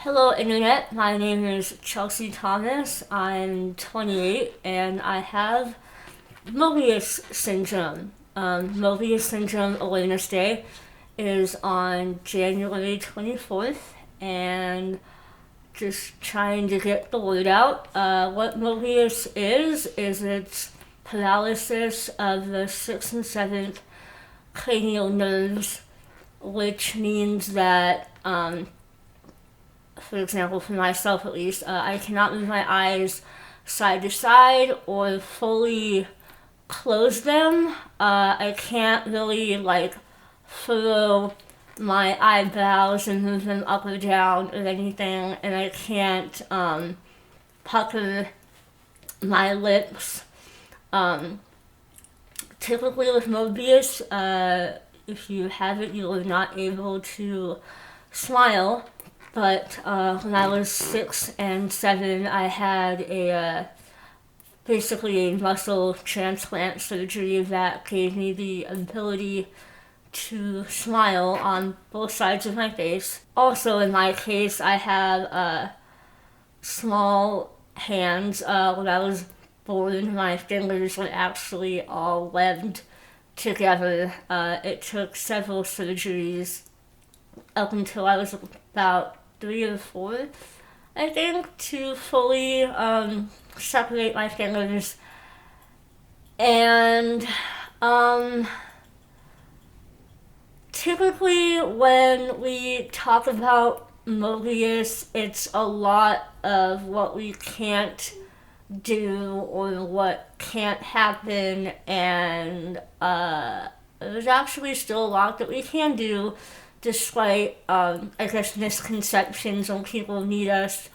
Hello, Internet. My name is Chelsey Thomas. I'm 28 and I have Moebius Syndrome. Moebius Syndrome Awareness Day is on January 24th, and just trying to get the word out. What Moebius is it's paralysis of the 6th and 7th cranial nerves, which means that for example, for myself at least, I cannot move my eyes side to side or fully close them. I can't really furrow my eyebrows and move them up or down or anything, and I can't pucker my lips. Um, Typically with Moebius, if you have it, you are not able to smile. But when I was 6 and 7, I had basically a muscle transplant surgery that gave me the ability to smile on both sides of my face. Also, in my case, I have small hands. When I was born, my fingers were actually all webbed together. It took several surgeries up until I was about 3 or 4, I think, to fully separate my fingers. And typically, when we talk about Moebius, it's a lot of what we can't do or what can't happen, and there's actually still a lot that we can do despite, I guess, misconceptions when people meet us,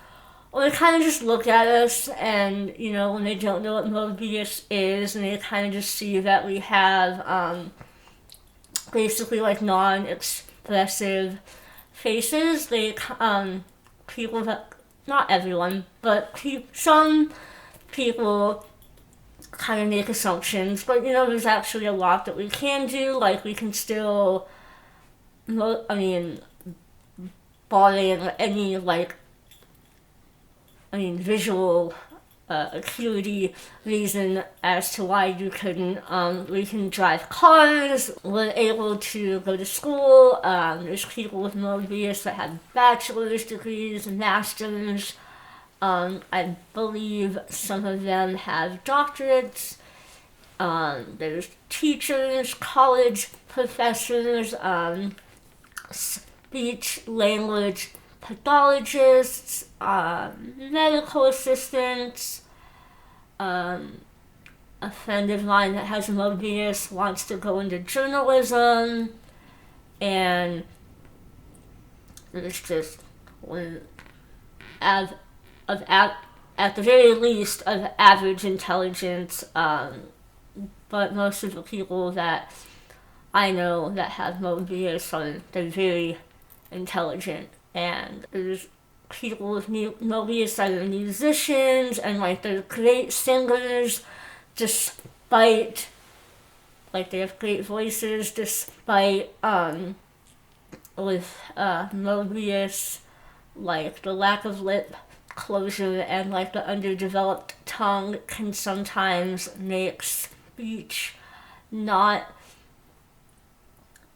or they kind of just look at us and, when they don't know what Moebius is, and they kind of just see that we have basically non-expressive faces. People that, not everyone, but some people kind of make assumptions, but there's actually a lot that we can do. Like, we can still, barring any visual acuity reason as to why you couldn't. We can drive cars. We're able to go to school. There's people with Moebius that have bachelor's degrees and masters. I believe some of them have doctorates. There's teachers, college professors, speech language pathologists, medical assistants. A friend of mine that has Moebius wants to go into journalism, and it's just one at the very least of average intelligence. But most of the people that I know that have Moebius they're very intelligent, and there's people with Moebius that are musicians and they're great singers, despite they have great voices, despite with Moebius, the lack of lip closure and the underdeveloped tongue can sometimes make speech not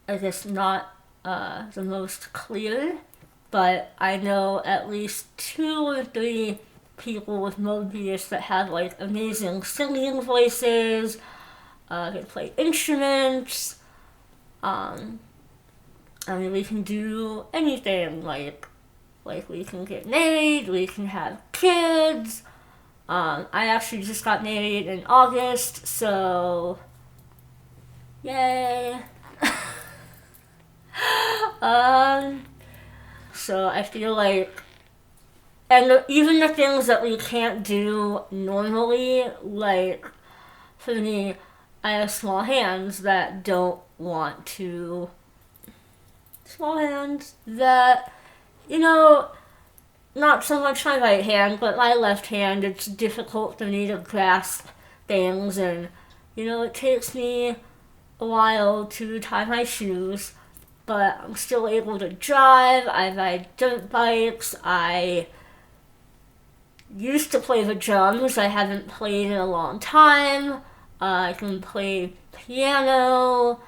the most clear, but I know at least 2 or 3 people with Moebius that have amazing singing voices. They play instruments. We can do anything. We can get married. We can have kids. I actually just got married in August, so yay. So I feel and even the things that we can't do normally, for me, I have small hands that don't want to, small hands that, not so much my right hand, but my left hand, it's difficult for me to grasp things, and, it takes me a while to tie my shoes. but I'm still able to drive. I ride dirt bikes. I used to play the drums. I haven't played in a long time. I can play piano.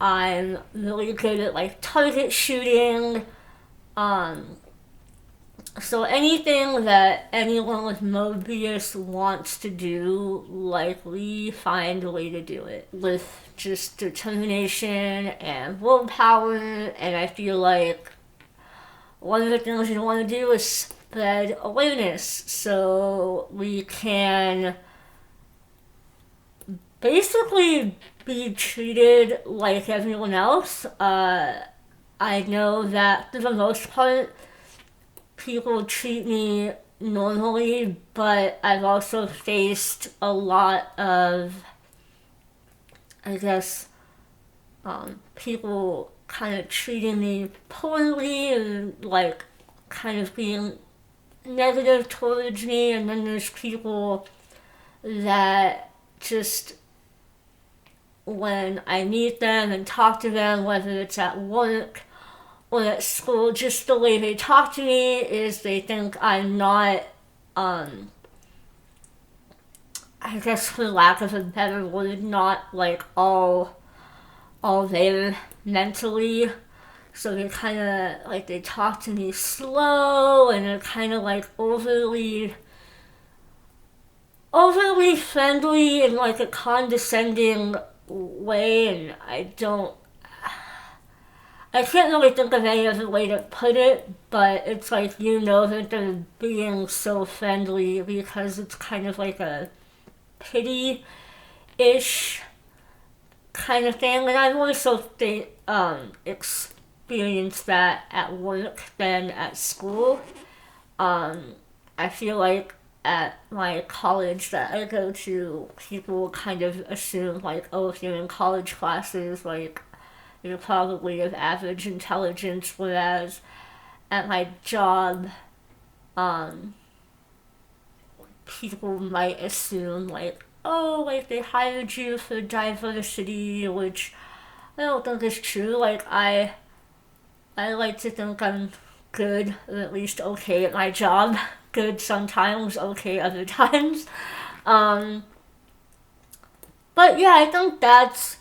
I'm really good at like target shooting. So anything that anyone with Moebius wants to do, like, we find a way to do it with just determination and willpower. And I feel like one of the things we want to do is spread awareness so we can basically be treated like everyone else. I know that for the most part, people treat me normally, but I've also faced a lot of, I guess, people kind of treating me poorly and like kind of being negative towards me, and then there's people that just, when I meet them and talk to them, whether it's at work or at school, just the way they talk to me is they think I'm not, I guess for lack of a better word, not like all there mentally. So they kind of, like, they talk to me slow, and they're kind of like overly friendly in like a condescending way, and I can't really think of any other way to put it, but it's like, that they're being so friendly because it's kind of like a pity-ish kind of thing. And I've also experienced that at work than at school. I feel like at my college that I go to, people kind of assume like, oh, if you're in college classes, like, you're probably of average intelligence, whereas at my job, people might assume like, oh, like, they hired you for diversity, which I don't think is true. Like, I like to think I'm good, or at least okay at my job. Good sometimes, okay other times. But yeah, I think that's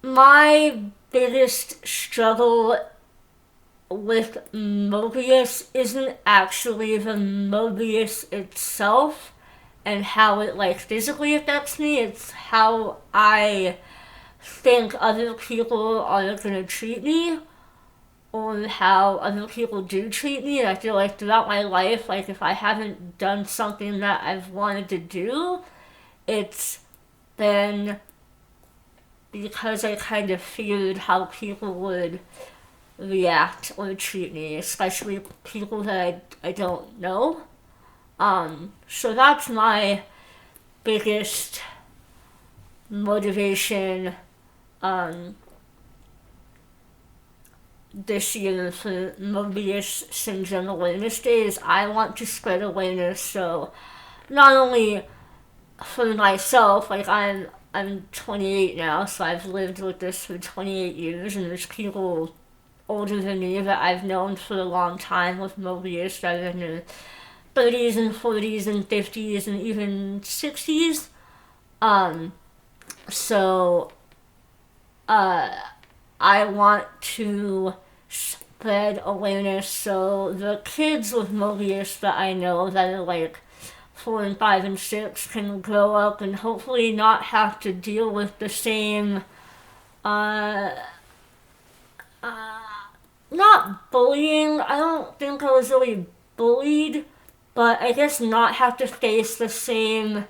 my biggest struggle with Moebius isn't actually the Moebius itself and how it like physically affects me. It's how I think other people are gonna treat me, or how other people do treat me. And I feel like throughout my life, like, if I haven't done something that I've wanted to do, it's been because I kind of feared how people would react or treat me, especially people that I don't know. So that's my biggest motivation this year for Moebius Syndrome Awareness Day is I want to spread awareness, so not only for myself, like, I'm 28 now, so I've lived with this for 28 years, and there's people older than me that I've known for a long time with Moebius that are in their 30s and 40s and 50s and even 60s. So I want to spread awareness so the kids with Moebius that I know that are like 4 and 5 and 6 can grow up and hopefully not have to deal with the same, not bullying. I don't think I was really bullied, but I guess not have to face the same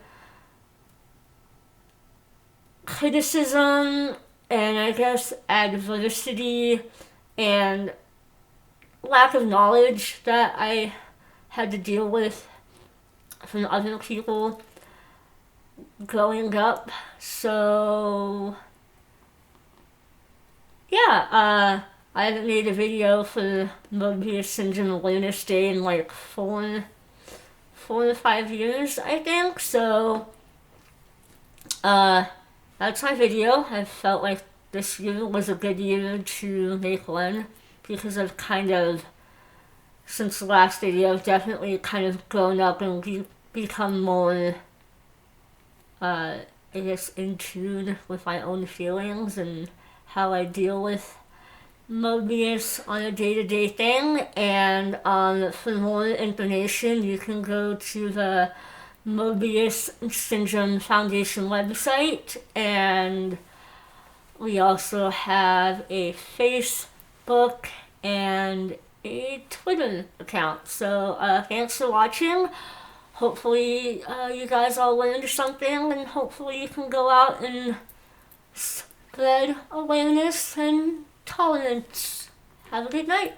criticism and, I guess, adversity and lack of knowledge that I had to deal with from other people growing up. So yeah, I haven't made a video for Moebius Syndrome Awareness Day in like 4 to 5 years, I think. So that's my video. I felt like this year was a good year to make one, because I've kind of, since the last video, I've definitely kind of grown up and become more, I guess, in tune with my own feelings and how I deal with Moebius on a day-to-day thing. And for more information, you can go to the Moebius Syndrome Foundation website, and we also have a Facebook and a Twitter account. So thanks for watching. Hopefully you guys all learned something, and hopefully you can go out and spread awareness and tolerance. Have a good night.